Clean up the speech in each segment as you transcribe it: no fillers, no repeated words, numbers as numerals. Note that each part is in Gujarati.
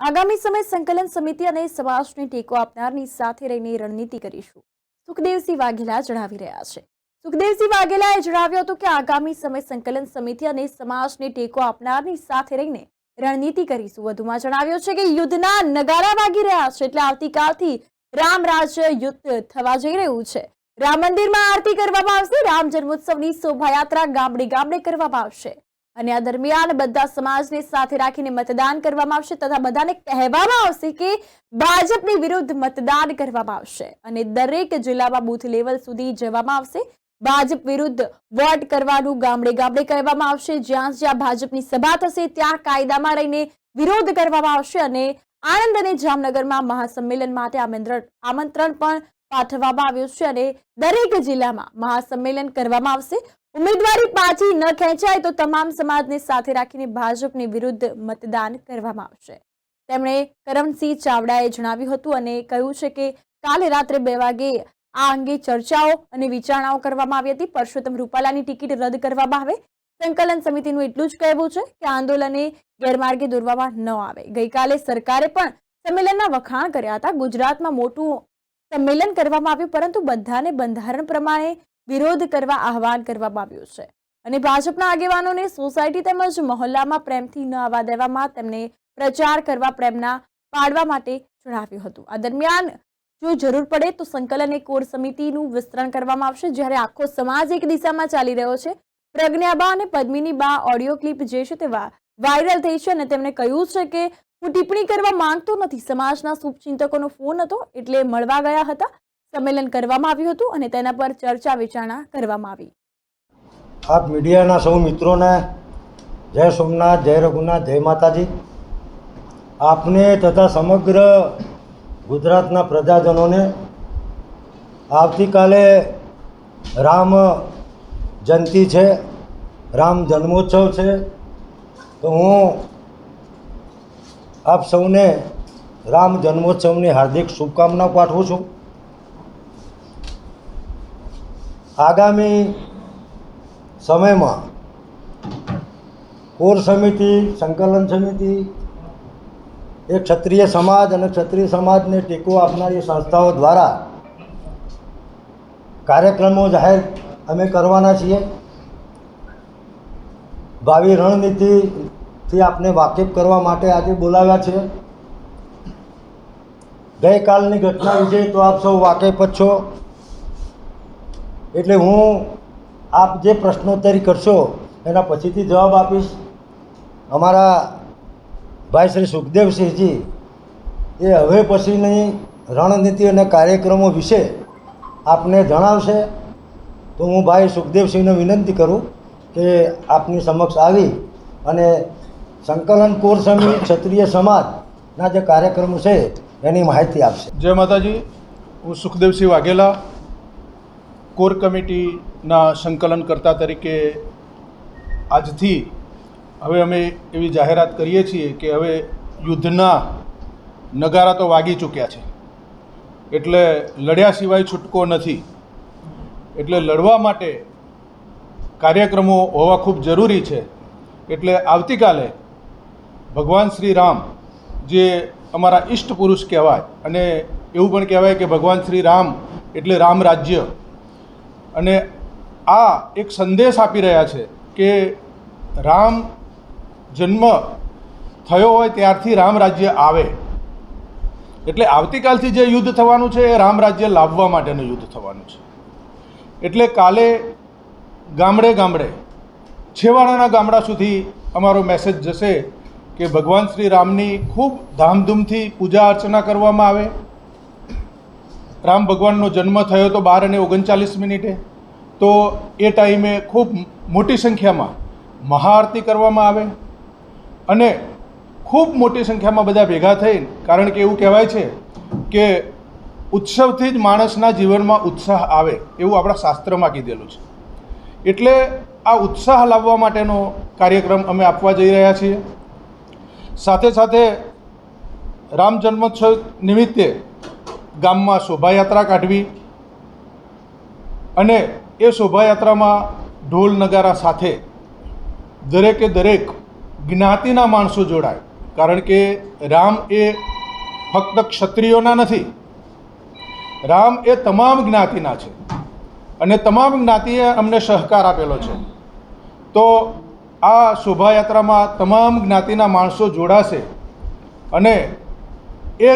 આગામી સમય સંકલન સમિતિ અને સમાજને ટેકો આપનારની સાથે રહીને રણનીતિ કરીશું, સુખદેવસિંહ વાઘેલા જણાવી રહ્યા છે। સુખદેવસિંહ વાઘેલાએ જણાવ્યું હતું કે આગામી સમય સંકલન સમિતિ અને સમાજને ટેકો આપનારની સાથે રહીને રણનીતિ કરીશું। વધુમાં જણાવ્યું છે કે યુદ્ધના નગારા વાગી રહ્યા છે, એટલે આવતીકાલથી રામ રાજ્ય યુદ્ધ થવા જઈ રહ્યું છે। રામ મંદિરમાં આરતી કરવામાં આવશે, રામ જન્મોત્સવની શોભાયાત્રા ગામડે ગામડે કરવામાં આવશે અને આ દરમિયાન બધા સમાજને સાથે રાખીને મતદાન કરવામાં આવશે તથા બધાને કહેવામાં આવશે કે ભાજપની વિરુદ્ધ મતદાન કરવામાં આવશે અને દરેક જિલ્લામાં બૂથ લેવલ સુધી જવામાં આવશે। ભાજપ વિરુદ્ધ વોટ કરવાનું ગામડે ગામડે કહેવામાં આવશે। જ્યાં જ્યાં ભાજપની સભા થશે ત્યાં કાયદામાં રહીને વિરોધ કરવામાં આવશે અને આણંદ અને જામનગરમાં મહાસંમેલન માટે આમંત્રણ પણ પાઠવવામાં આવ્યું છે અને દરેક જિલ્લામાં મહાસંમેલન કરવામાં આવશે। ઉમેદવારી પાછી ન ખેંચાય તો તમામ સમાજને સાથે રાખીને ભાજપની વિરુદ્ધ મતદાન કરવામાં આવશે। તેમણે કરમસિંહ ચાવડાએ જણાવ્યું હતું અને કહ્યું છે કે કાલે રાત્રે 2 વાગે આ અંગે ચર્ચાઓ અને વિચારણાઓ કરવામાં આવી હતી। પરસોત્તમ રૂપાલાની ટિકિટ રદ કરવામાં આવે। સંકલન સમિતિનું એટલું જ કહેવું છે કે આંદોલને ગેરમાર્ગે દોરવામાં ન આવે। ગઈકાલે સરકારે પણ સંમેલનના વખાણ કર્યા હતા। ગુજરાતમાં મોટું સંમેલન કરવામાં આવ્યું, પરંતુ બધાને બંધારણ પ્રમાણે વિરોધ કરવા આહવાન કરવામાં આવ્યું છે અને ભાજપના આગેવાનોને સોસાયટી તેમજ મહોલ્લામાં પ્રેમથી ન આવવા દેવામાં તેમને પ્રચાર કરવા પ્રેમના પાડવા માટે જણાવ્યું હતું। આ દરમિયાન જો જરૂર પડે તો સંકલન કોર સમિતિનું વિસ્તરણ કરવામાં આવશે। જ્યારે આખો સમાજ એક દિશામાં ચાલી રહ્યો છે। પ્રજ્ઞાબા અને પદ્મિનીબા ઓડિયો ક્લિપ જે છે તે વાયરલ થઈ છે અને તેમણે કહ્યું છે કે હું ટિપ્પણી કરવા માંગતો નથી। સમાજના શુભચિંતકોનો ફોન હતો એટલે મળવા ગયા હતા। સંમેલન કરવામાં આવ્યું હતું અને તેના પર ચર્ચા વિચારણા કરવામાં આવી। આપ મીડિયાના સૌ મિત્રોને જય સોમનાથ, જય રઘુનાથ, જય માતાજી। આપને તથા સમગ્ર ગુજરાતના પ્રજાજનોને આવતીકાલે રામ જયંતિ છે, રામ જન્મોત્સવ છે, તો હું આપ સૌને રામ જન્મોત્સવની હાર્દિક શુભકામનાઓ પાઠવું છું। આગામી સમયમાં કોર સમિતિ, સંકલન સમિતિ એ ક્ષત્રિય સમાજ અને ક્ષત્રિય સમાજને ટેકો આપનારી સંસ્થાઓ દ્વારા કાર્યક્રમો જાહેર અમે કરવાના છીએ। ભાવિ રણનીતિથી આપને વાકેફ કરવા માટે આજે બોલાવ્યા છે। ગઈકાલની ઘટના વિશે તો આપ સૌ વાકેફ જ છો, એટલે હું આપ જે પ્રશ્નોત્તરી કરશો એના પછીથી જવાબ આપીશ। અમારા ભાઈ શ્રી સુખદેવસિંહજી એ હવે પછીની રણનીતિ અને કાર્યક્રમો વિશે આપને જણાવશે। તો હું ભાઈ સુખદેવસિંહને વિનંતી કરું કે આપની સમક્ષ આવી અને સંકલન કોર સમિતિ ક્ષત્રિય સમાજના જે કાર્યક્રમો છે એની માહિતી આપશે। જય માતાજી। હું સુખદેવસિંહ વાઘેલા, કોર કમિટીના સંકલનકર્તા તરીકે આજથી હવે અમે એવી જાહેરાત કરીએ છીએ કે હવે યુદ્ધના નગારા તો વાગી ચૂક્યા છે, એટલે લડ્યા સિવાય છૂટકો નથી। એટલે લડવા માટે કાર્યક્રમો હોવા ખૂબ જરૂરી છે। એટલે આવતીકાલે ભગવાન શ્રી રામ, જે અમારા ઈષ્ટ પુરુષ કહેવાય અને એવું પણ કહેવાય કે ભગવાન શ્રી રામ એટલે રામ રાજ્ય, અને આ એક સંદેશ આપી રહ્યા છે કે રામ જન્મ થયો હોય ત્યારથી રામ રાજ્ય આવે। એટલે આવતીકાલથી જે યુદ્ધ થવાનું છે એ રામ રાજ્ય લાવવા માટેનું યુદ્ધ થવાનું છે। એટલે કાલે ગામડે ગામડે, છેવાડાના ગામડા સુધી અમારો મેસેજ જશે કે ભગવાન શ્રી રામની ખૂબ ધામધૂમથી પૂજા અર્ચના કરવામાં આવે। રામ ભગવાનનો જન્મ થયો તો 12:39, તો એ ટાઈમે ખૂબ મોટી સંખ્યામાં મહાઆરતી કરવામાં આવે અને ખૂબ મોટી સંખ્યામાં બધા ભેગા થઈને, કારણ કે એવું કહેવાય છે કે ઉત્સવથી જ માણસના જીવનમાં ઉત્સાહ આવે, એવું આપણા શાસ્ત્રમાં કીધેલું છે। એટલે આ ઉત્સાહ લાવવા માટેનો કાર્યક્રમ અમે આપવા જઈ રહ્યા છીએ। સાથે સાથે રામ જન્મોત્સવ નિમિત્તે ગામમાં શોભાયાત્રા કાઢવી અને એ શોભાયાત્રામાં ઢોલ નગારા સાથે દરેકે દરેક જ્ઞાતિના માણસો જોડાય। કારણ કે રામ એ ફક્ત ક્ષત્રિયોના નથી, રામ એ તમામ જ્ઞાતિના છે અને તમામ જ્ઞાતિએ અમને સહકાર આપેલો છે. તો આ શોભાયાત્રામાં તમામ જ્ઞાતિના માણસો જોડાશે અને એ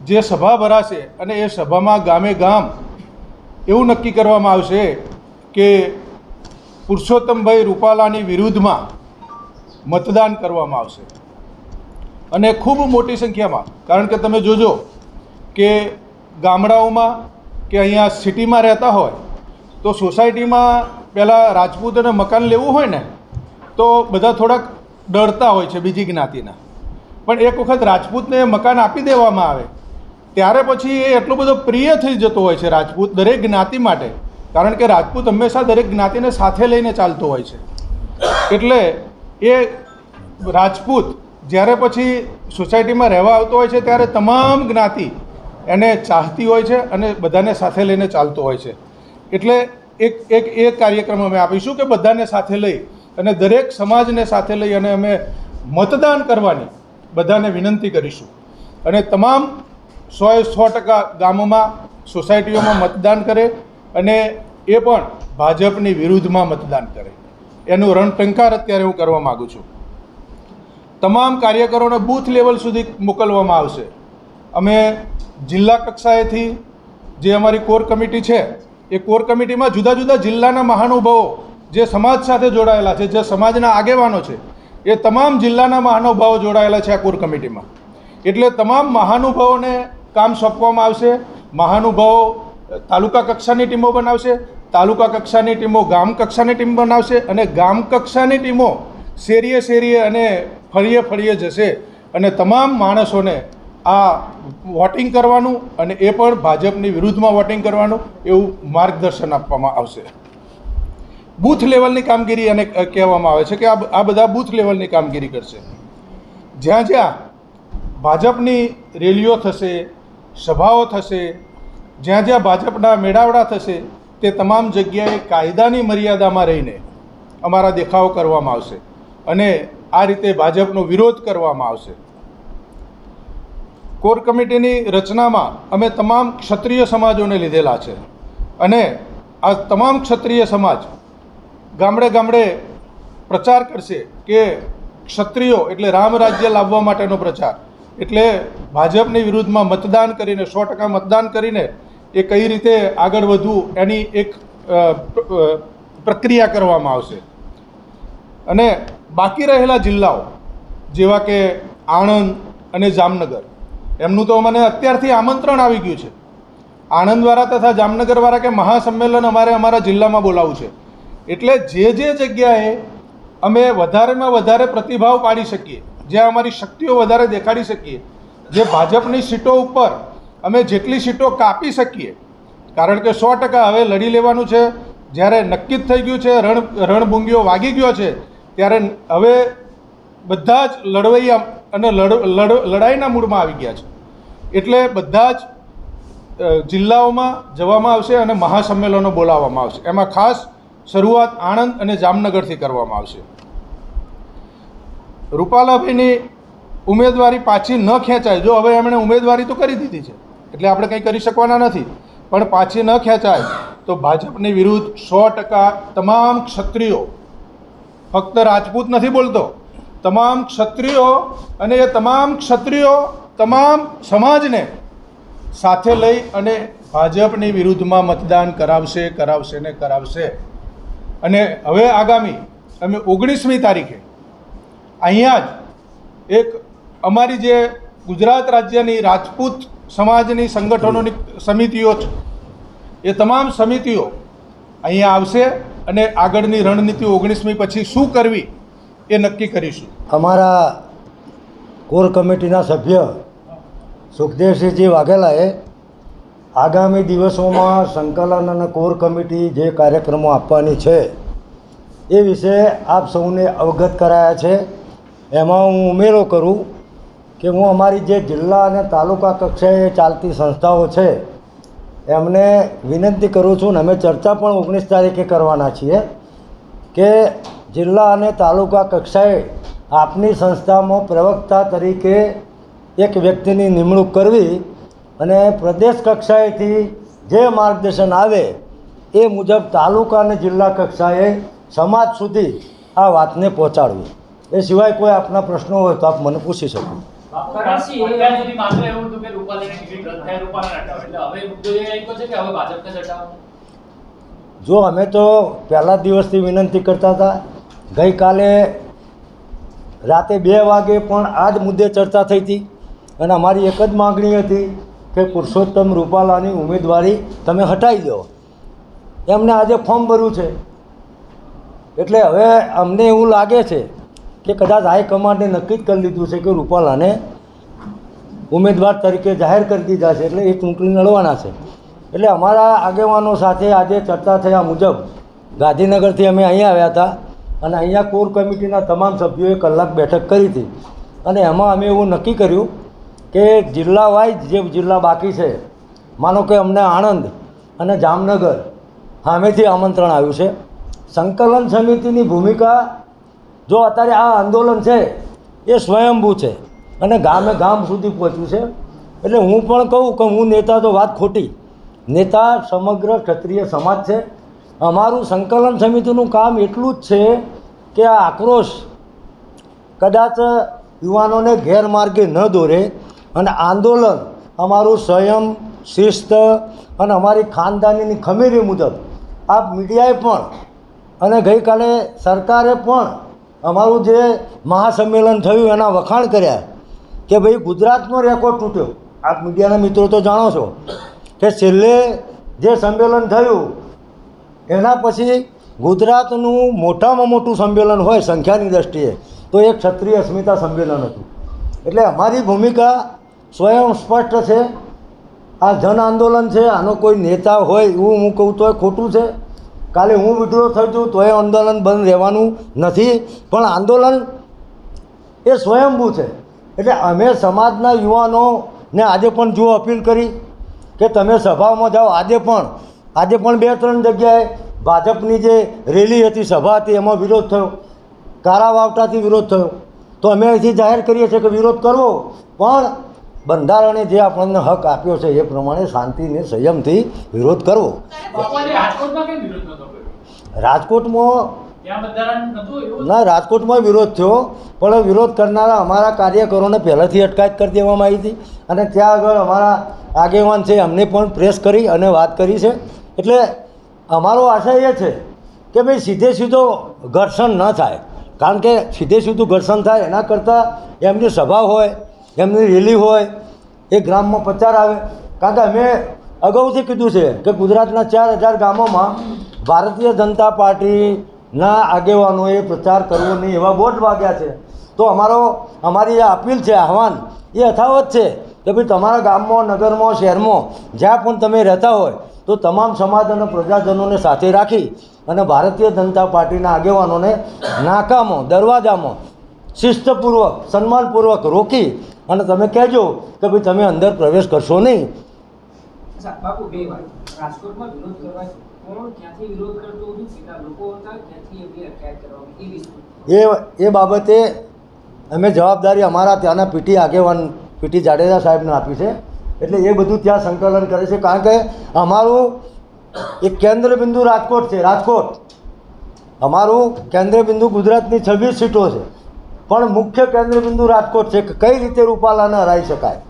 જે સભા ભરાશે અને એ સભામાં ગામે ગામ એવું નક્કી કરવામાં આવશે કે પુરુષોત્તમભાઈ રૂપાલાની વિરુદ્ધમાં મતદાન કરવામાં આવશે. અને ખૂબ મોટી સંખ્યામાં, કારણ કે તમે જોજો કે ગામડાઓમાં કે અહીંયા સિટીમાં રહેતા હોય તો સોસાયટીમાં પહેલાં રાજપૂતોને મકાન લેવું હોય ને તો બધા થોડાક ડરતા હોય છે બીજી જ્ઞાતિના, પણ એક વખત રાજપૂતને મકાન આપી દેવામાં આવે ત્યારે પછી એ એટલો બધો પ્રિય થઈ જતો હોય છે રાજપૂત દરેક જ્ઞાતિ માટે, કારણ કે રાજપૂત હંમેશા દરેક જ્ઞાતિને સાથે લઈને ચાલતો હોય છે. એટલે એ રાજપૂત જ્યારે પછી સોસાયટીમાં રહેવા આવતો હોય છે ત્યારે તમામ જ્ઞાતિ એને ચાહતી હોય છે અને બધાને સાથે લઈને ચાલતો હોય છે. એટલે એક કાર્યક્રમ અમે આપીશું કે બધાને સાથે લઈ અને દરેક સમાજને સાથે લઈ અને અમે મતદાન કરવાની બધાને વિનંતી કરીશું. અને તમામ 100% ગામોમાં સોસાયટીઓમાં મતદાન કરે અને એ પણ ભાજપની વિરુદ્ધમાં મતદાન કરે, એનું રણટંકાર અત્યારે હું કરવા માગું છું. તમામ કાર્યકરોને બૂથ લેવલ સુધી મોકલવામાં આવશે. અમે જિલ્લા કક્ષાએથી જે અમારી કોર કમિટી છે એ કોર કમિટીમાં જુદા જુદા જિલ્લાના મહાનુભાવો જે સમાજ સાથે જોડાયેલા છે, જે સમાજના આગેવાનો છે, એ તમામ જિલ્લાના મહાનુભાવો જોડાયેલા છે આ કોર કમિટીમાં. એટલે તમામ મહાનુભાવોને કામ સોંપવામાં આવશે. મહાનુભાવો તાલુકા કક્ષાની ટીમો બનાવશે, તાલુકા કક્ષાની ટીમો ગામ કક્ષાની ટીમ બનાવશે અને ગામ કક્ષાની ટીમો શેરીએ શેરીએ અને ફળીએ ફળીએ જશે અને તમામ માણસોને આ વોટિંગ કરવાનું અને એ પણ ભાજપની વિરુદ્ધમાં વોટિંગ કરવાનું એવું માર્ગદર્શન આપવામાં આવશે. બૂથ લેવલની કામગીરી એને કહેવામાં આવે છે કે આ બધા બૂથ લેવલની કામગીરી કરશે. જ્યાં જ્યાં ભાજપની રેલીઓ થશે, સભાઓ થશે, જ્યાં જ્યાં ભાજપના મેળાવડા થશે તે તમામ જગ્યાએ કાયદાની મર્યાદામાં રહીને અમારા દેખાવો કરવામાં આવશે અને આ રીતે ભાજપનો વિરોધ કરવામાં આવશે. કોર કમિટીની રચનામાં અમે તમામ ક્ષત્રિય સમાજોને લીધેલા છે અને આ તમામ ક્ષત્રિય સમાજ ગામડે ગામડે પ્રચાર કરશે કે ક્ષત્રિયો એટલે રામ રાજ્ય લાવવા માટેનો પ્રચાર, એટલે ભાજપની વિરુદ્ધમાં મતદાન કરીને 100% મતદાન કરીને એ કઈ રીતે આગળ વધવું એની એક પ્રક્રિયા કરવામાં આવશે. અને બાકી રહેલા જિલ્લાઓ જેવા કે આણંદ અને જામનગર, એમનું તો મને અત્યારથી આમંત્રણ આવી ગયું છે. આણંદવાળા તથા જામનગરવાળા કે મહાસંમેલન અમારા જિલ્લામાં બોલાવવું છે. એટલે જે જગ્યાએ અમે વધારેમાં વધારે પ્રતિભાવ પાડી શકીએ, જ્યાં અમારી શક્તિઓ વધારે દેખાડી શકીએ, જે ભાજપની સીટો ઉપર અમે જેટલી સીટો કાપી શકીએ, કારણ કે 100% હવે લડી લેવાનું છે. જ્યારે નક્કી જ થઈ ગયું છે, રણભૂંગીઓ વાગી ગયો છે, ત્યારે હવે બધા જ લડવૈયા અને લડાઈના મૂડમાં આવી ગયા છે. એટલે બધા જ જિલ્લાઓમાં જવામાં આવશે અને મહાસંમેલનો બોલાવવામાં આવશે. એમાં ખાસ શરૂઆત આણંદ અને જામનગરથી કરવામાં આવશે. રૂપાલાભાઈની ઉમેદવારી પાછી ન ખેંચાય, જો હવે એમણે ઉમેદવારી તો કરી દીધી છે એટલે આપણે કંઈ કરી શકવાના નથી, પણ પાછી ન ખેંચાય તો ભાજપની વિરુદ્ધ 100% તમામ ક્ષત્રિયો, ફક્ત રાજપૂત નથી બોલતો, તમામ ક્ષત્રિયો, અને એ તમામ ક્ષત્રિયો તમામ સમાજને સાથે લઈ અને ભાજપની વિરુદ્ધમાં મતદાન કરાવશે ને કરાવશે. અને હવે આગામી અમે 19મી તારીખે અહીંયા જ એક અમારી જે ગુજરાત રાજ્યની રાજપૂત સમાજની સંગઠનોની સમિતિઓ છે એ તમામ સમિતિઓ અહીંયા આવશે અને આગળની રણનીતિ 19મી પછી શું કરવી એ નક્કી કરીશું. અમારા કોર કમિટીના સભ્ય સુખદેવસિંહજી વાઘેલાએ આગામી દિવસોમાં સંકલન અને કોર કમિટી જે કાર્યક્રમો આપવાની છે એ વિશે આપ સૌને અવગત કરાયા છે. એમાં હું ઉમેરો કરું કે હું અમારી જે જિલ્લા અને તાલુકા કક્ષાએ ચાલતી સંસ્થાઓ છે એમને વિનંતી કરું છું, અને અમે ચર્ચા પણ 19 તારીખે કરવાના છીએ કે જિલ્લા અને તાલુકા કક્ષાએ આપની સંસ્થામાં પ્રવક્તા તરીકે એક વ્યક્તિની નિમણૂક કરવી અને પ્રદેશ કક્ષાએથી જે માર્ગદર્શન આવે એ મુજબ તાલુકા અને જિલ્લા કક્ષાએ સમાજ સુધી આ વાતને પહોંચાડવી. એ સિવાય કોઈ આપના પ્રશ્નો હોય તો આપ મને પૂછી શકો. અત્યાર સુધી માત્ર એવું હતું કે રૂપાલાની ટિકિટ રદ થાય, રૂપાલાને હટાવો. એટલે હવે મુદ્દો એ આવ્યો છે કે હવે ભાજપને જ હટાવવાનું. જો અમે તો પહેલા દિવસથી વિનંતી કરતા હતા. ગઈકાલે રાતે 2 વાગે પણ આ જ મુદ્દે ચર્ચા થઈ હતી અને અમારી એક જ માગણી હતી કે પુરુષોત્તમ રૂપાલાની ઉમેદવારી તમે હટાવી દો. એમને આજે ફોર્મ ભર્યું છે એટલે હવે અમને એવું લાગે છે કે કદાચ હાઈકમાન્ડે નક્કી જ કરી લીધું છે કે રૂપાલાને ઉમેદવાર તરીકે જાહેર કરી દીધા છે એટલે એ ચૂંટણી લડવાના છે. એટલે અમારા આગેવાનો સાથે આજે ચર્ચા થયા મુજબ ગાંધીનગરથી અમે અહીંયા આવ્યા હતા અને અહીંયા કોર કમિટીના તમામ સભ્યોએ કલાક બેઠક કરી હતી અને એમાં અમે એવું નક્કી કર્યું કે જિલ્લા વાઇઝ જે જિલ્લા બાકી છે, માનો કે અમને આણંદ અને જામનગર સામેથી આમંત્રણ આવ્યું છે. સંકલન સમિતિની ભૂમિકા, જો અત્યારે આ આંદોલન છે એ સ્વયંભૂ છે અને ગામે ગામ સુધી પહોંચ્યું છે. એટલે હું પણ કહું કે હું નેતા તો વાત ખોટી, નેતા સમગ્ર ક્ષત્રિય સમાજ છે. અમારું સંકલન સમિતિનું કામ એટલું જ છે કે આ આક્રોશ કદાચ યુવાનોને ગેરમાર્ગે ન દોરે અને આંદોલન અમારું સંયમ, શિસ્ત અને અમારી ખાનદાનીની ખમીરી મુજબ આ મીડિયાએ પણ અને ગઈકાલે સરકારે પણ અમારું જે મહાસંમેલન થયું એના વખાણ કર્યા કે ભાઈ ગુજરાતનો રેકોર્ડ તૂટ્યો. આપ મીડિયાના મિત્રો તો જાણો છો કે છેલ્લે જે સંમેલન થયું એના પછી ગુજરાતનું મોટામાં મોટું સંમેલન હોય સંખ્યાની દ્રષ્ટિએ તો એક ક્ષત્રિય અસ્મિતા સંમેલન હતું. એટલે અમારી ભૂમિકા સ્વયં સ્પષ્ટ છે. આ જન આંદોલન છે, આનો કોઈ નેતા હોય એવું હું કહું તોય ખોટું છે. કાલે હું વિડ્રો થઈ છું તોય આંદોલન બંધ રહેવાનું નથી, પણ આંદોલન એ સ્વયંભૂ છે. એટલે અમે સમાજના યુવાનોને આજે પણ જો અપીલ કરી કે તમે સભામાં જાઓ. આજે પણ 2-3 જગ્યાએ ભાજપની જે રેલી હતી, સભા હતી, એમાં વિરોધ થયો. કારા વાવટાથી વિરોધ થયો. તો અમે અહીંથી જાહેર કરીએ છીએ કે વિરોધ કરવો, પણ બંધારણે જે આપણને હક આપ્યો છે એ પ્રમાણે શાંતિને સંયમથી વિરોધ કરવો. બાપુજી, રાજકોટમાં કેમ વિરોધ નતો કર્યો? રાજકોટમાં ત્યાં બંધારણ નતું એવું? ના, રાજકોટમાં વિરોધ થયો, પણ વિરોધ કરનારા અમારા કાર્યકરોને પહેલાંથી અટકાયત કરી દેવામાં આવી હતી અને ત્યાં આગળ અમારા આગેવાન છે એમને પણ પ્રેસ કરી અને વાત કરી છે. એટલે અમારો આશય એ છે કે ભાઈ સીધો ઘર્ષણ ન થાય, કારણ કે સીધું ઘર્ષણ થાય એના કરતાં એમની સભા હોય, એમની રેલી હોય, એ ગ્રામમાં પ્રચાર આવે. કારણ કે અમે અગાઉથી કીધું છે કે ગુજરાતના 4000 ગામોમાં ભારતીય જનતા પાર્ટીના આગેવાનોએ પ્રચાર કરવો નહીં એવા બોર્ડ વાગ્યા છે. તો અમારી આ અપીલ છે, આહવાન એ યથાવત છે કે ભાઈ તમારા ગામમાં, નગરમાં, શહેરમાં જ્યાં પણ તમે રહેતા હોય તો તમામ સમાજ અને પ્રજાજનોને સાથે રાખી અને ભારતીય જનતા પાર્ટીના આગેવાનોને નાકામાં, દરવાજામાં શિસ્તપૂર્વક, સન્માનપૂર્વક રોકી અને તમે કહેજો કે ભાઈ તમે અંદર પ્રવેશ કરશો નહીં. બાપુ, બે વાત. રાજકોટમાં વિરોધ કરવા કોણ, ક્યાંથી વિરોધ કરતો હતું, કેટલા લોકો હતા, ક્યાંથી એમની અટકાયત કરવામાં આવી, એ બાબતે અમે જવાબદારી અમારા ત્યાંના પીટી આગેવાન પીટી જાડેજા સાહેબને આપી છે. એટલે એ બધું ત્યાં સંકલન કરે છે, કારણ કે અમારું એક કેન્દ્ર બિંદુ રાજકોટ છે. અમારું કેન્દ્ર બિંદુ ગુજરાતની 26 સીટો છે, પણ મુખ્ય કેન્દ્ર બિંદુ રાજકોટ છે કે કઈ રીતે રૂપાલાને હરાવી શકાય.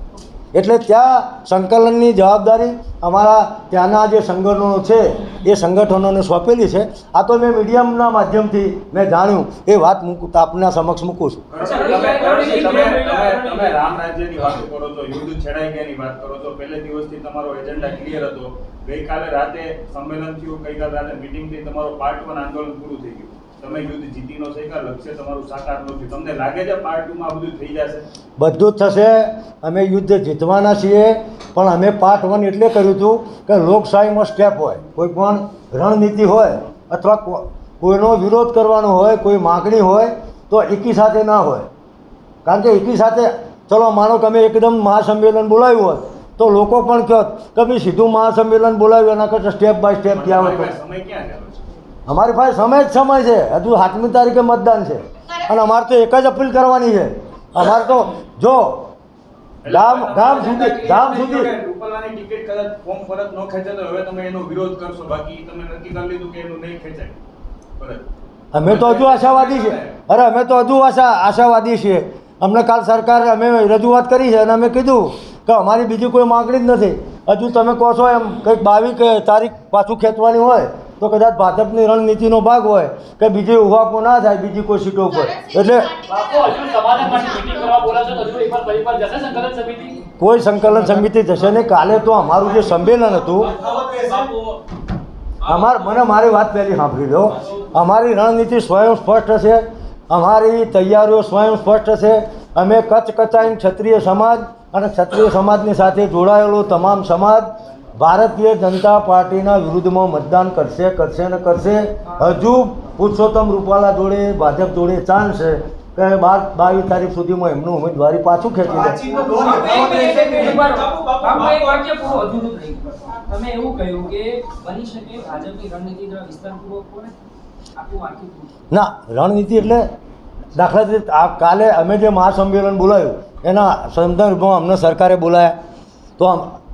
એટલે ત્યાં સંકલનની જવાબદારી અમારા ત્યાંના જે સંગઠનો છે એ સંગઠનોને સોંપેલી છે. આ તો મેં મીડિયમના માધ્યમથી મેં જાણ્યું એ વાત આપના સમક્ષ મૂકું છું. તમે રામ રાજ્યની વાત કરો છો, યુદ્ધ છેડાઈ ગયાની વાત કરો છો. પહેલે દિવસથી તમારો એજન્ડા ક્લિયર હતો. ગઈકાલે રાતે સંમેલન થયું, ગઈકાલે રાતે મીટિંગ થઈ, તમારો પાર્ટ 1 આંદોલન પૂરું થઈ ગયું. તમે યુદ્ધ જીતીનો છે કે લક્ષ્ય તમારું સાકાર નથી? તમને લાગે છે પાર્ટ 2 માં બધું થઈ જશે? બધું જ થશે. અમે યુદ્ધ જીતવાના છીએ, પણ અમે પાર્ટ 1 એટલે કર્યું હતું કે લોકશાહીમાં સ્ટેપ હોય, કોઈ પણ રણનીતિ હોય અથવા કોઈનો વિરોધ કરવાનો હોય, કોઈ માગણી હોય તો એકી સાથે ના હોય. કારણ કે એકી સાથે ચલો માનો કે અમે એકદમ મહાસંમેલન બોલાવ્યું હોત તો લોકો પણ કહો કે ભાઈ સીધું મહાસંમેલન બોલાવ્યું, એના કરતાં સ્ટેપ બાય સ્ટેપ ગયા હોય. સમય ક્યાં ગયો છે? અમારી પાસે સમય છે. હજુ 7મી તારીખે મતદાન છે. અને અમારે તો એક જ અપીલ કરવાની છે. અમારે તો જો ગામ સુધી રૂપાલાની ટિકિટ કદાચ ફોર્મ પરત ન ખેંચે તો હવે તમે એનો વિરોધ કરશો, બાકી તમે નક્કી કરી લીધું કે એનું નહીં ખેંચાય પરત. અમે તો હજુ આશાવાદી છીએ. અરે અમે તો હજુ આશાવાદી છીએ. અમને કાલ સરકારે અમે રજૂઆત કરી છે અને અમે કીધું કે અમારી બીજી કોઈ માગણી જ નથી. હજુ તમે કહો છો એમ કંઈક 22 તારીખ પાછું ખેંચવાની હોય તો કદાચ ભાજપની રણનીતિનો ભાગ હોય કે બીજી ઉહાપો ના થાય બીજી કોઈ સીટો ઉપર. એટલે બાપુ હજુ સમાધાન માટે મીટિંગ કરવા બોલાવશો તો હજુ એકવાર પરિવાર જશે સંકલન સમિતિ? કોઈ સંકલન સમિતિ જશે નહીં. કાલે તો અમારું જે સંમેલન હતું મારી વાત પહેલી સાંભળી લો. અમારી રણનીતિ સ્વયં સ્પષ્ટ છે, અમારી તૈયારીઓ સ્વયં સ્પષ્ટ છે. અમે કચકચાઈને ક્ષત્રિય સમાજ અને ક્ષત્રિય સમાજની સાથે જોડાયેલો તમામ સમાજ ભારતીય જનતા પાર્ટીના વિરુદ્ધમાં મતદાન કરશે ને કરશે. હજુ પુરુષોત્તમ રૂપાલા જોડે ભાજપ જોડે ચાન્સ છે કે 22 તારીખ સુધીમાં એમનું ઉમેદવારી પાછું ખેંચી લે. તમે એવું કહ્યું કે બની શકે ભાજપની રણનીતિ જરા વિસ્તારપૂર્વક બોલે. આખું વાક્ય પૂરું. ના, રણનીતિ એટલે દાખલા તરીકે કાલે અમે જે મહાસંમેલન બોલાવ્યું એના સંદર્ભમાં અમને સરકારે બોલાયા તો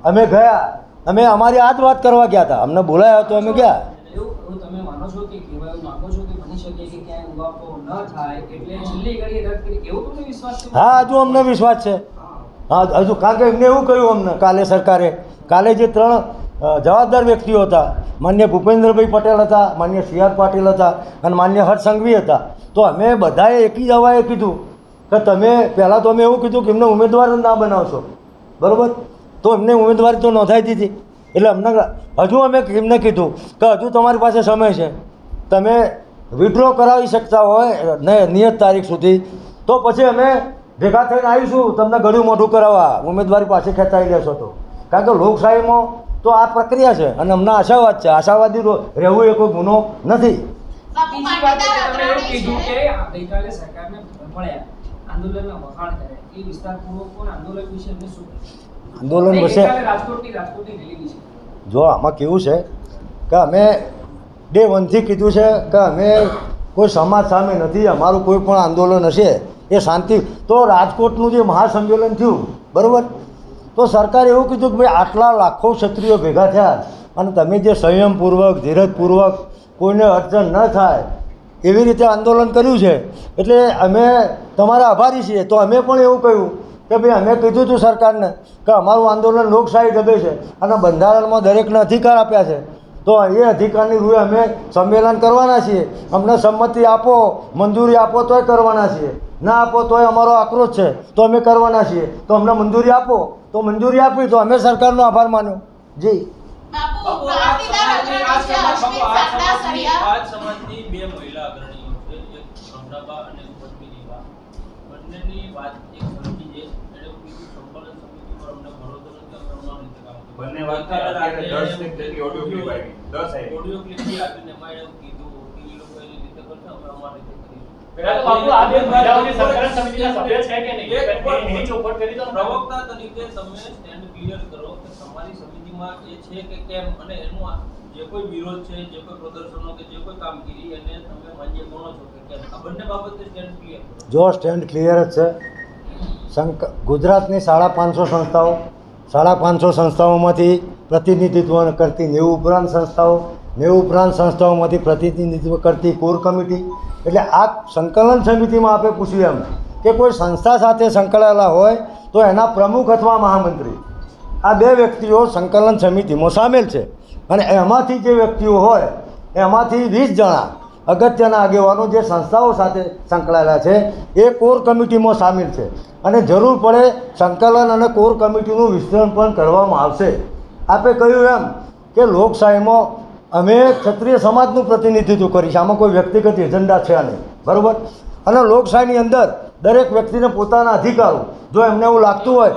અમે ગયા. અમે અમારી આ જ વાત કરવા ગયા હતા. અમને બોલાયા તો અમે ગયા. એવું તમે માનો છો કે કહેવા એવું માંગો છો કે બની શકે કે ક્યાંય ઉવાપો ન થાય એટલે છેલ્લી ઘડીએ રદ કરી, એવું તમને વિશ્વાસ છે? હા, હજુ અમને વિશ્વાસ છે. હા, હજુ કારણ કે એમને એવું કહ્યું અમને કાલે સરકારે. કાલે જે 3 જવાબદાર વ્યક્તિઓ હતા, માન્ય ભૂપેન્દ્રભાઈ પટેલ હતા, માન્ય CR પાટીલ હતા અને માન્ય હર્ષ સંઘવી હતા. તો અમે બધાએ એકી જ હવાએ કીધું કે તમે પહેલાં તો અમે એવું કીધું કે એમને ઉમેદવાર ના બનાવશો, બરાબર? તો એમને ઉમેદવારી તો નોંધાઈ દીધી. એટલે હજુ અમે એમને કીધું કે હજુ તમારી પાસે સમય છે, તમે વિડ્રો કરાવી શકતા હોય નિયત તારીખ સુધી તો પછી અમે ભેગા થઈને આવીશું તમને ગળ્યું મોઢું કરાવવા, ઉમેદવારી પાછી ખેંચાઈ લેશો તો. કારણ કે લોકશાહીમાં તો આ પ્રક્રિયા છે અને અમને આશાવાદ છે. આશાવાદી રહેવું એ કોઈ ગુનો નથી. બીજી વાત કે તમે એવું કીધું કે ગઈકાલે સરકારને મળ્યા, આંદોલનના વખાણ કર્યા. એ વિસ્તારપૂર્વક પણ આંદોલન વિશે એમને શું કહ્યું? આંદોલન વિશે રાજકોટની રેલી વિશે જો આમાં કેવું છે કે અમે ડે 1થી કીધું છે કે અમે કોઈ સમાજ સામે નથી. અમારું કોઈ પણ આંદોલન હશે એ શાંતિ. તો રાજકોટનું જે મહાસંમેલન થયું, બરાબર, તો સરકારે એવું કીધું કે ભાઈ આટલા લાખો ક્ષત્રિયો ભેગા થયા અને તમે જે સંયમપૂર્વક ધીરજપૂર્વક કોઈને અડચણ ન થાય એવી રીતે આંદોલન કર્યું છે એટલે અમે તમારા આભારી છીએ. તો અમે પણ એવું કહ્યું કે ભાઈ અમે કીધું હતું સરકારને કે અમારું આંદોલન લોકશાહી ઢબે છે અને બંધારણમાં દરેકને અધિકાર આપ્યા છે. તો એ અધિકારની રૂએ અમે સંમેલન કરવાના છીએ. અમને સંમતિ આપો, મંજૂરી આપો તોય કરવાના છીએ, ના આપો તોય અમારો આક્રોશ છે તો અમે કરવાના છીએ. તો અમને મંજૂરી આપો તો મંજૂરી આપી તો અમે સરકારનો આભાર માન્યો. જી બાપુ, આ સમાજની 2 મહિલા અગ્રણીઓ છે, એક રમણાબા અને પદ્મિનીબા. બંનેની વાત એક સરખી છે. એને કીધું સંકલન સમિતિ પર અમને ભરોસો નથી, અમે અમારી રીતે કામ કરીશું. બંને વાત અત્યારે 10 ની જેટલી ઓડિયો ક્લિપ આવી, 10 આવી. ઓડિયો ક્લિપ આપીને એમાં એવું કીધું કે એ લોકો એની રીતે કરશે, અમે અમારી રીતે કરીશું. પહેલા તો બાપુ આ 2 મહિલાઓની સંકલન સમિતિના સભ્ય છે કે નહીં? એની ચોખવટ કરી દો ને. પ્રવક્તા તરીકે તમે સ્ટેન્ડ ક્લિયર કરો કે તમારી સમિતિમાં એ છે કે કેમ, અને એનું જે કોઈ વિરોધ છે, જે કોઈ પ્રદર્શનો કે જે કોઈ કામગીરી એને તમે માન્ય ગણો છો કે કેમ, આ બંને બાબતે સ્ટેન્ડ ક્લિયર કરો. જો સ્ટેન્ડ ક્લિયર જ છે. ગુજરાતની 550 સંસ્થાઓમાંથી પ્રતિનિધિત્વ કરતી 90 ઉપરાંત સંસ્થાઓમાંથી પ્રતિનિધિત્વ કરતી કોર કમિટી. એટલે આ સંકલન સમિતિમાં આપણે પૂછ્યું એમ કે કોઈ સંસ્થા સાથે સંકળાયેલા હોય તો એના પ્રમુખ અથવા મહામંત્રી, આ 2 વ્યક્તિઓ સંકલન સમિતિમાં સામેલ છે. અને એમાંથી જે વ્યક્તિઓ હોય એમાંથી 20 જણા અગત્યના આગેવાનો જે સંસ્થાઓ સાથે સંકળાયેલા છે એ કોર કમિટીમાં સામેલ છે. અને જરૂર પડે સંકલન અને કોર કમિટીનું વિસ્તરણ પણ કરવામાં આવશે. આપણે કહ્યું એમ કે લોકશાહીમાં અમે ક્ષત્રિય સમાજનું પ્રતિનિધિત્વ કરીશું. આમાં કોઈ વ્યક્તિગત એજન્ડા છે નહીં, બરાબર? અને લોકશાહીની અંદર દરેક વ્યક્તિને પોતાના અધિકારો, જો એમને એવું લાગતું હોય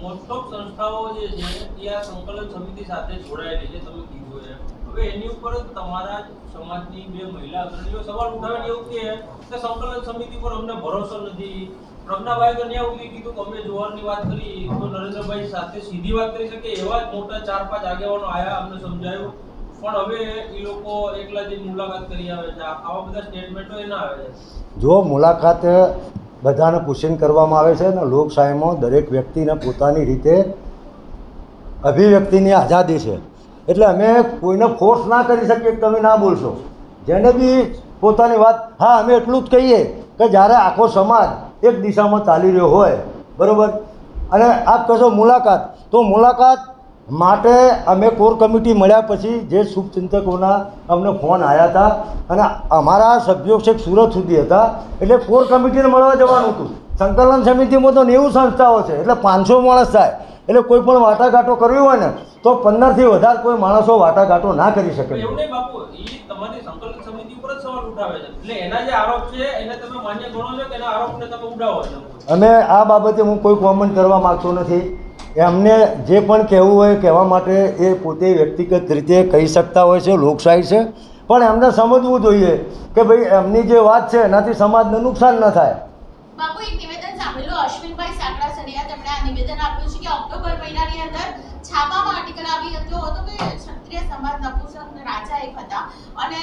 મોસ્ટ ઓફ સંસ્થાઓ જે છે એ આ સંકલન સમિતિ સાથે જોડાયેલી છે, તમે કીધું એમ. હવે એની ઉપર તમારા સમાજની 2 મહિલા અગ્રણીઓ સવાલ ઉઠાવીને એવું કહે કે સંકલન સમિતિ પર અમને ભરોસો નથી. પ્રજ્ઞાભાઈ તો ન્યા ઉઠી કીધું કે અમે જોહરની વાત કરી તો નરેન્દ્રભાઈ સાથે સીધી વાત કરી શકે એવા જ મોટા 4-5 આગેવાનો આયા, અમને સમજાયું. પણ હવે એ લોકો એકલા જઈને મુલાકાત કરી આવે છે. આવા બધા સ્ટેટમેન્ટો એના આવે છે. જો મુલાકાત બધાને પૂછીને કરવામાં આવે છે ને લોકશાહીમાં દરેક વ્યક્તિને પોતાની રીતે અભિવ્યક્તિની આઝાદી છે, એટલે અમે કોઈને ફોર્સ ના કરી શકીએ કે તમે ના બોલશો. જેને બી પોતાની વાત, હા અમે એટલું જ કહીએ કે જ્યારે આખો સમાજ એક દિશામાં ચાલી રહ્યો હોય, બરાબર, અને આપ કહેશો મુલાકાત, તો મુલાકાત માટે અમે કોર કમિટી મળ્યા પછી જે શુભચિંતકોના અમને ફોન આવ્યા હતા અને અમારા સભ્યો છેક સુરત સુધી હતા, એટલે કોર કમિટીને મળવા જવાનું હતું. સંકલન સમિતિમાં તો 90 સંસ્થાઓ છે, એટલે 500 માણસ થાય, એટલે કોઈ પણ વાટાઘાટો કરવી હોય ને તો 15થી વધારે કોઈ માણસો વાટાઘાટો ના કરી શકે. એવું નહીં બાપુ, એ તમારી સંકલન સમિતિ ઉપર જ સવાલ ઉઠાવે છે, એટલે એના જે આરોપ છે એને તમે માન્ય ગણો છો કે એના આરોપને તમે ઉડાવો છો? અમે આ બાબતે હું કોઈ કોમેન્ટ કરવા માગતો નથી. એમને જે પણ કહેવું હોય કહેવા માટે એ પોતે વ્યક્તિગત રીતે કહી શકતા હોય છે, લોકશાહી છે, પણ એમને સમજવું જોઈએ કે ભાઈ એમની જે વાત છે એનાથી સમાજને નુકસાન ન થાય. બાપુ, એક નિવેદન સાંભળેલું અશ્વિનભાઈ સાંકળાસરિયા, તેમણે આ નિવેદન આપ્યું છે કે ઓક્ટોબર મહિનાની અંદર છાપામાં આર્ટિકલ આવી હતો કે ક્ષત્રિય સમાજ નપુંસક રાજા એક હતા અને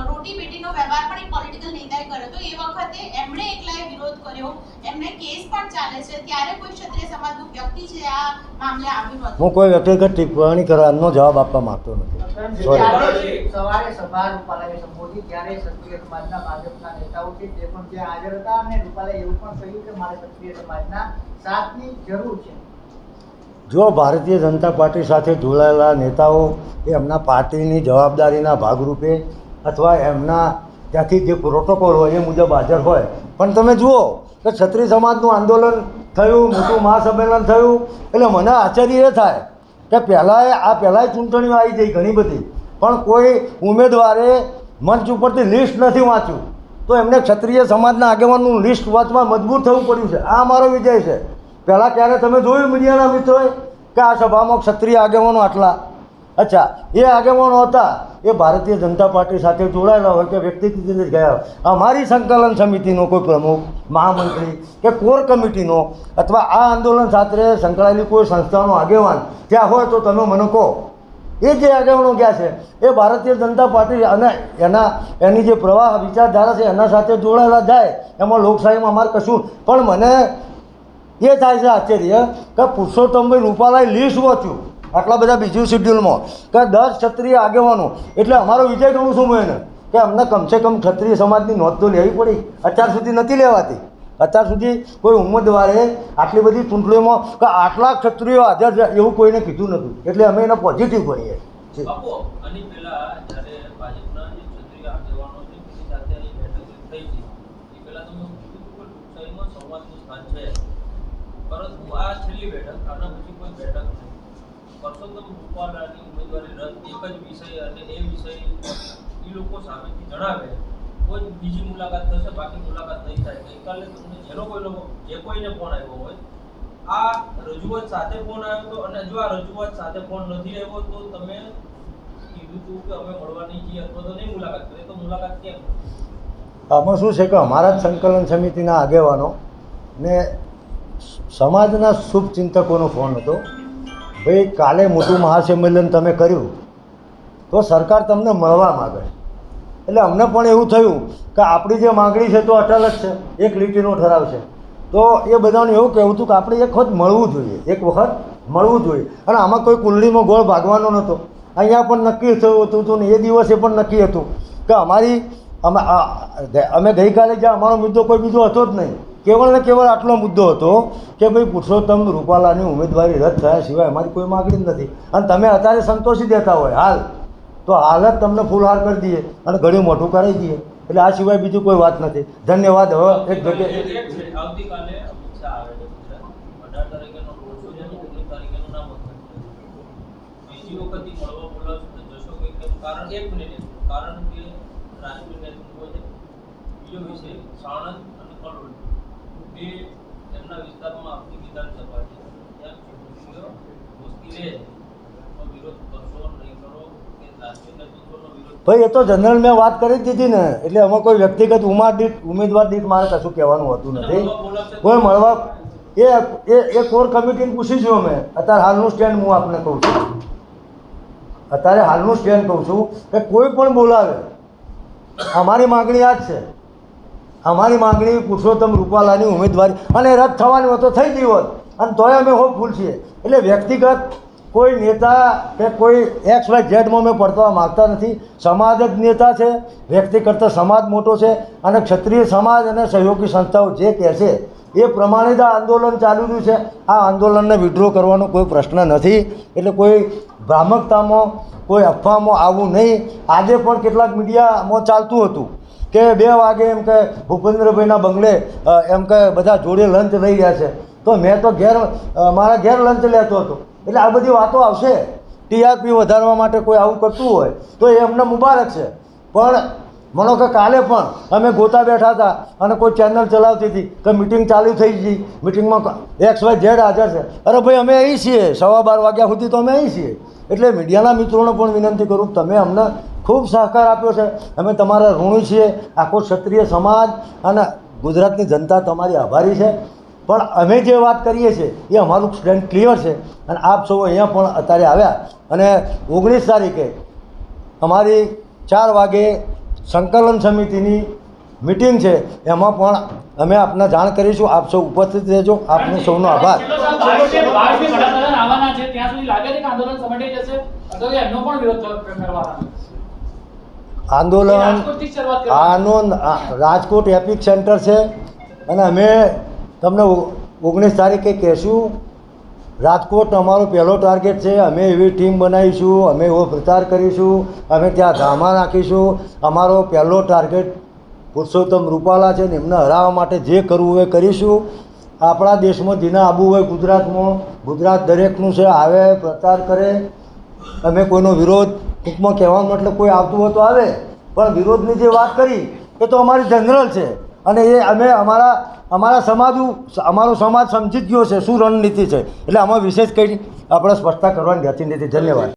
રોટી બેટીનો વ્યવહાર પણ એક પોલિટિકલ નેતાએ કર્યો હતો. એ વખતે એમણે એકલાએ વિરોધ કર્યો, એમને કેસ પણ ચાલે છે, ત્યારે કોઈ ક્ષત્રિય સમાજનું વ્યક્તિ છે આ મામલે આવ્યું નહોતું. હું કોઈ વ્યક્તિગત ટિપ્પણી કરવાનો જવાબ આપવા માંગતો નથી. સોરી. સવારે સભા રૂપાલાએ સંબોધી ત્યારે ક્ષત્રિય સમાજના ભાજપના નેતાઓ છે તે પણ ત્યાં હાજર હતા અને રૂપાલાએ એવું પણ કહ્યું કે મારે ક્ષત્રિય સમાજના સાથની જરૂર છે. જો ભારતીય જનતા પાર્ટી સાથે જોડાયેલા નેતાઓ એમના પાર્ટીની જવાબદારીના ભાગરૂપે અથવા એમના ત્યાંથી જે પ્રોટોકોલ હોય એ મુજબ હાજર હોય, પણ તમે જુઓ કે ક્ષત્રિય સમાજનું આંદોલન થયું, મોટું મહાસંમેલન થયું, એટલે મને આશ્ચર્ય એ થાય કે પહેલાંય ચૂંટણીઓ આવી ગઈ ઘણી બધી, પણ કોઈ ઉમેદવારે મંચ ઉપરથી લિસ્ટ નથી વાંચ્યું, તો એમને ક્ષત્રિય સમાજના આગેવાનનું લિસ્ટ વાંચવા મજબૂર થવું પડ્યું છે. આ મારો વિજય છે. પહેલાં ક્યારે તમે જોયું મીડિયાના મિત્રોએ કે આ સભામાં ક્ષત્રિય આગેવાનો આટલા? અચ્છા, એ આગેવાનો હતા એ ભારતીય જનતા પાર્ટી સાથે જોડાયેલા હોય કે વ્યક્તિગત રીતે ગયા હોય. અમારી સંકલન સમિતિનો કોઈ પ્રમુખ, મહામંત્રી કે કોર કમિટીનો અથવા આ આંદોલન સાથે સંકળાયેલી કોઈ સંસ્થાનો આગેવાન ત્યાં હોય તો તમે મને કહો. એ જે આગેવાનો ગયા છે એ ભારતીય જનતા પાર્ટી અને એની જે પ્રવાહ વિચારધારા છે એના સાથે જોડાયેલા જાય, એમાં લોકશાહીમાં અમારે કશું. પણ મને એ થાય છે આશ્ચર્ય કે પુરુષોત્તમભાઈ રૂપાલાએ લિસ્ટ વાંચ્યું આટલા બધા બીજું શેડ્યુલમાં કે 10 ક્ષત્રિય આગેવાનો, એટલે અમારો વિજય ગણું છું હું એને કે અમને કમસે કમ ક્ષત્રિય સમાજની નોંધ તો લેવી પડી. અત્યાર સુધી નથી લેવાતી. અત્યાર સુધી કોઈ ઉમેદવારે આટલી બધી ચૂંટણીઓમાં કે આટલા ક્ષત્રિયો હાજર છે એવું કોઈને કીધું નથી, એટલે અમે એને પોઝિટિવ ગણીએ છીએ. બાપુ, આની પહેલા જ્યારે ભાજપના જે ક્ષત્રિય આગેવાનો છે તેની સાથે આની બેઠક થઈ હતી, એ પહેલા તમે કીધું કે લોકશાહીમાં સંવાદનું સ્થાન છે, પરંતુ આ છેલ્લી બેઠક, આના પછી કોઈ બેઠક નહીં. પરસોત્તમ રૂપાલાની ઉમેદવારી રદ એક જ વિષય અને એ વિષય એ લોકો સામેથી જણાવે, કોઈ બીજી મુલાકાત થશે, બાકી મુલાકાત નહીં થાય. ગઈકાલે તમને જે કોઈને ફોન આવ્યો હોય, આ રજૂઆત સાથે ફોન આવ્યો હતો, અને જો આ રજૂઆત સાથે ફોન નથી આવ્યો તો તમે કીધું હતું કે અમે મળવા નહીં જઈએ અથવા તો નહીં મુલાકાત કરીએ, તો મુલાકાત કેમ? આમાં શું છે કે અમારા જ સંકલન સમિતિના આગેવાનો ને સમાજના શુભચિંતકોનો ફોન હતો. ભાઈ, કાલે મોટું મહાસંમેલન તમે કર્યું તો સરકાર તમને મળવા માગે, એટલે અમને પણ એવું થયું કે આપણી જે માગણી છે તો અટલ જ છે, એક લીટીનો ઠરાવ છે, તો એ બધાને એવું કહેવું હતું કે આપણે એક વખત મળવું જોઈએ. અને આમાં કોઈ કુંડળીમાં ગોળ ભાગવાનો નહોતો. અહીંયા પણ નક્કી થયું હતું ને એ દિવસે પણ નક્કી હતું કે અમે ગઈકાલે જ્યાં અમારો મુદ્દો કોઈ બીજો હતો જ નહીં, કેવળ ને કેવળ આટલો મુદ્દો હતો કે ભાઈ પુરુષોત્તમ રૂપાલાની ઉમેદવારી રદ થયા સિવાય અમારી કોઈ માગણી જ નથી, અને તમે અત્યારે સંતોષી દેતા હોય હાલ તો હાલ જ તમને ફૂલહાર કરી દઈએ અને ઘણું મોટું કરાવી દઈએ, એટલે આ સિવાય બીજું કોઈ વાત નથી. ધન્યવાદ. હવે એક જગ્યાએ આવતીકાલે અમિત શાહ આવે છે ગુજરાત, 18 તારીખેનો રોડ શો છે, 19 તારીખેનું નામાંકન છે. બીજી વખત મળવા બોલાવશો તો જશો કે કેમ? કારણ એક મિનિટ, કારણ કે રાજકીય નેતૃત્વ છે. બીજો વિષય સાણંદ અને કલોલ બે એમના વિસ્તારમાં આપણી વિધાનસભા છે, ત્યાં ચૂંટણીઓ મુશ્કેલી છે, તો વિરોધ કરશો નહીં કરો કે રાજકીય નેતૃત્વનો વિરોધ? ભાઈ, એ તો જનરલ મેં વાત કરી દીધી ને, એટલે આમાં કોઈ વ્યક્તિગત ઉમેદવાર દીઠ મારે કશું કહેવાનું હોતું નથી. કોઈ મળવા એ કોર કમિટીને પૂછીશું અમે. અત્યારે હાલનું સ્ટેન્ડ હું આપને કહું છું. અત્યારે હાલનું સ્ટેન્ડ કહું છું કે કોઈ પણ બોલાવે, અમારી માગણી આ જ છે. અમારી માગણી પુરુષોત્તમ રૂપાલાની ઉમેદવારી અને રદ થવાની હોય તો થઈ ગઈ હોત, અને તોય અમે હોપફુલ છીએ. એટલે વ્યક્તિગત કોઈ નેતા કે કોઈ XYZ માં અમે પડવા માગતા નથી. સમાજ જ નેતા છે, વ્યક્તિ કરતાં સમાજ મોટો છે, અને ક્ષત્રિય સમાજ અને સહયોગી સંસ્થાઓ જે કહે છે એ પ્રમાણે જ આ આંદોલન ચાલુ રહ્યું છે. આ આંદોલનને વિડ્રો કરવાનો કોઈ પ્રશ્ન નથી. એટલે કોઈ ભ્રામકતામાં, કોઈ અફવામાં આવવું નહીં. આજે પણ કેટલાક મીડિયામાં ચાલતું હતું કે 2 વાગે એમ કે ભૂપેન્દ્રભાઈના બંગલે એમ કે બધા જોડે લંચ લઈ રહ્યા છે. તો મેં તો મારા ઘેર લંચ લેતો હતો. એટલે આ બધી વાતો આવશે. TRP વધારવા માટે કોઈ આવું કરતું હોય તો એ અમને મુબારક છે. પણ માનો કે કાલે પણ અમે ગોતા બેઠા હતા અને કોઈ ચેનલ ચલાવતી હતી કે મિટિંગ ચાલુ થઈ ગઈ, મિટિંગમાં XYZ હાજર છે. અરે ભાઈ, અમે અહીં છીએ 12:15 વાગ્યા સુધી તો અમે અહીં છીએ. એટલે મીડિયાના મિત્રોને પણ વિનંતી કરું, તમે અમને ખૂબ સહકાર આપ્યો છે, અમે તમારા ઋણી છીએ. આખો ક્ષત્રિય સમાજ અને ગુજરાતની જનતા તમારી આભારી છે. પણ અમે જે વાત કરીએ છીએ એ અમારું સ્ટેન્ડ ક્લિયર છે. અને આપ સૌ અહીંયા પણ અત્યારે આવ્યા, અને 19 તારીખે અમારી 4 વાગે સંકલન સમિતિની મિટિંગ છે, એમાં પણ અમે આપને જાણ કરીશું. આપ સૌ ઉપસ્થિત રહેજો. આપનો સૌનો આભાર. આવવાના છે ત્યાં સુધી લાગે છે કે આંદોલન સમેટાઈ જશે અથવા તો એમનો પણ વિરોધ કરવાના? આંદોલન રાજકોટ એપિક સેન્ટર છે, અને અમે તમને 19 તારીખે કહેશું. રાજકોટ અમારો પહેલો ટાર્ગેટ છે. અમે એવી ટીમ બનાવીશું, અમે એવો પ્રચાર કરીશું, અમે ત્યાં ધામા નાખીશું. અમારો પહેલો ટાર્ગેટ પુરુષોત્તમ રૂપાલા છે ને એમને હરાવવા માટે જે કરવું હોય કરીશું. આપણા દેશમાં જેને આવવું હોય ગુજરાતમાં, ગુજરાત દરેકનું છે, આવે પ્રચાર કરે. અમે કોઈનો વિરોધ ટૂંકમાં કહેવાનો એટલે કોઈ આવતું હોય તો આવે, પણ વિરોધની જે વાત કરી એ તો અમારી જનરલ છે. અને એ અમે અમારો સમાજ સમજી જ ગયો છે શું રણનીતિ છે. એટલે આમાં વિશેષ કંઈ આપણે સ્પષ્ટતા કરવાની રહેતી નથી. ધન્યવાદ.